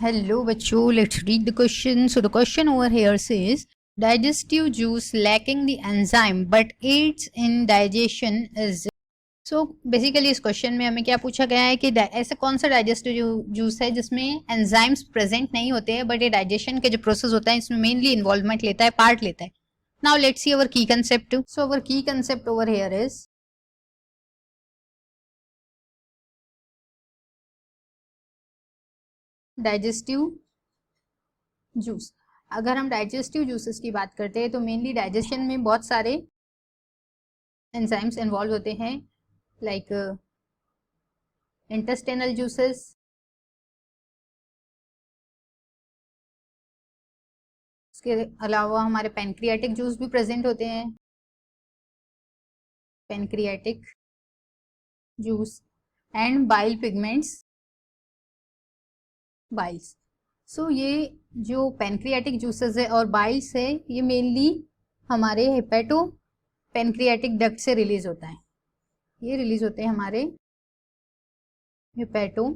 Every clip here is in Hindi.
Hello, bachcho. Let's read the question. So the question over here says, digestive juice lacking the enzyme but aids in digestion is. So basically इस क्वेश्चन में हमें क्या पूछा गया है कि ऐसा कौन सा डाइजेस्टिव जूस है जिसमें एंजाइम्स प्रेजेंट नहीं होते हैं बट ये डाइजेशन के जो प्रोसेस होता है इसमें मेनली इन्वॉल्वमेंट लेता है, पार्ट लेता है. नाउ लेट्स सी अवर की कंसेप्ट. सो अवर की concept over here is digestive juice. अगर हम डाइजेस्टिव जूसेस की बात करते हैं तो मेनली डाइजेशन में बहुत सारे एंजाइम्स इन्वॉल्व होते हैं, लाइक इंटेस्टाइनल जूसेस, इसके अलावा हमारे पैनक्रियाटिक जूस भी प्रेजेंट होते हैं, pancreatic juice and bile pigments, biles. So ये जो पैनक्रियाटिक जूसेस है और बाइल्स है ये मेनली हमारे हेपेटो पैनक्रियाटिक डक्ट से रिलीज होता है. ये रिलीज होते हैं हमारे हेपेटो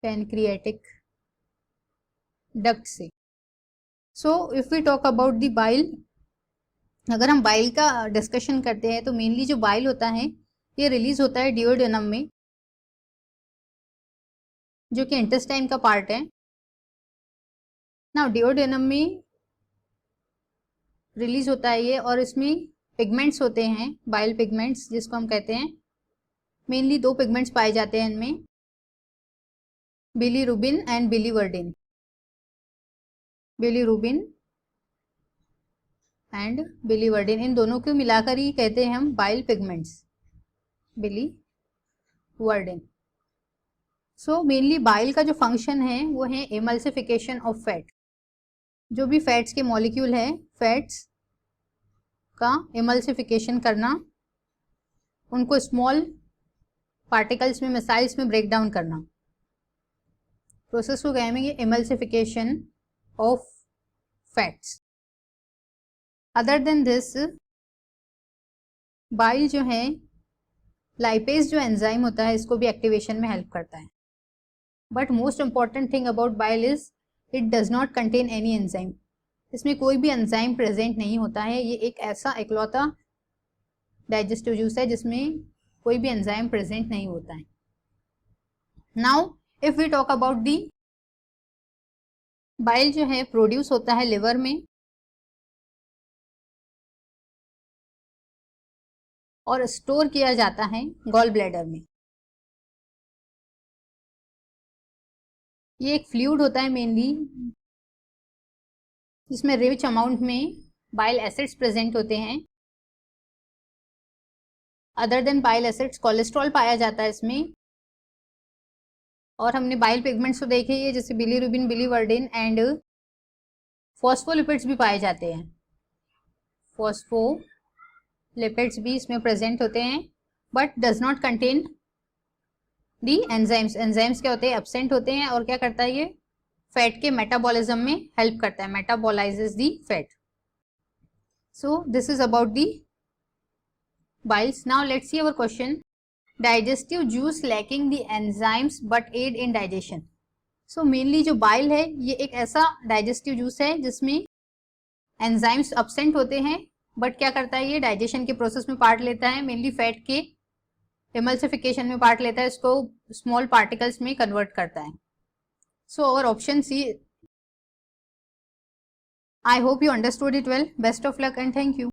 पैनक्रियाटिक डक्ट से. So if we talk about the bile, अगर हम बाइल का डिस्कशन करते हैं तो मेनली जो बाइल होता है ये रिलीज होता है डिओडेनम में, जो कि इंटेस्टाइन का पार्ट है. नाउ डिओडेनम में रिलीज होता है ये, और इसमें पिगमेंट्स होते हैं, बाइल पिगमेंट्स जिसको हम कहते हैं. मेनली दो पिगमेंट्स पाए जाते हैं इनमें, bilirubin and biliverdin. Bilirubin and biliverdin, इन दोनों को मिलाकर ही कहते हैं हम bile pigments, biliverdin. So mainly bile का जो फंक्शन है वो है एमल्सिफिकेशन ऑफ फैट. जो भी फैट्स के मॉलिक्यूल है, फैट्स का एमल्सिफिकेशन करना, उनको स्मॉल पार्टिकल्स में, मिसाइल्स में ब्रेक डाउन करना, प्रोसेस को कहेंगे emulsification of fats. Other than this, bile जो है, लाइपेज जो एंजाइम होता है इसको भी एक्टिवेशन में हेल्प करता है. But most important thing about bile is it does not contain any enzyme. इसमें कोई भी एंजाइम प्रेजेंट नहीं होता है. ये एक ऐसा इकलौता डाइजेस्टिव जूस है जिसमें कोई भी एंजाइम प्रेजेंट नहीं होता है. Now if we talk about the, bile जो है प्रोड्यूस होता है लिवर में और स्टोर किया जाता है गॉल ब्लैडर में. ये एक फ्लूइड होता है मेनली जिसमें रिच अमाउंट में बाइल एसिड्स प्रेजेंट होते हैं. Other than bile acids cholesterol पाया जाता है इसमें, और हमने बाइल पिगमेंट्स तो देखे ही है जैसे बिलीरुबिन, बिलीवर्डिन एंड फॉस्फोलिपिड्स भी पाए जाते हैं. फॉस्फोलिपिड्स भी इसमें प्रेजेंट होते हैं but does not contain the enzymes. Enzymes क्या होते हैं, एब्सेंट होते हैं. और क्या करता है ये, फैट के मेटाबॉलिज्म में हेल्प करता है, metabolises the fat. So this is about the biles. Now let's see our question, digestive juice lacking the enzymes but aid in digestion. So mainly जो बाइल है ये एक ऐसा डाइजेस्टिव जूस है जिसमें एंजाइम्स एब्सेंट होते हैं बट क्या करता है ये, डाइजेशन के प्रोसेस में पार्ट लेता है, मेनली फैट के एमल्सिफिकेशन में पार्ट लेता है, इसको स्मॉल पार्टिकल्स में कन्वर्ट करता है. So our option C. I hope you understood it well. Best of luck and thank you.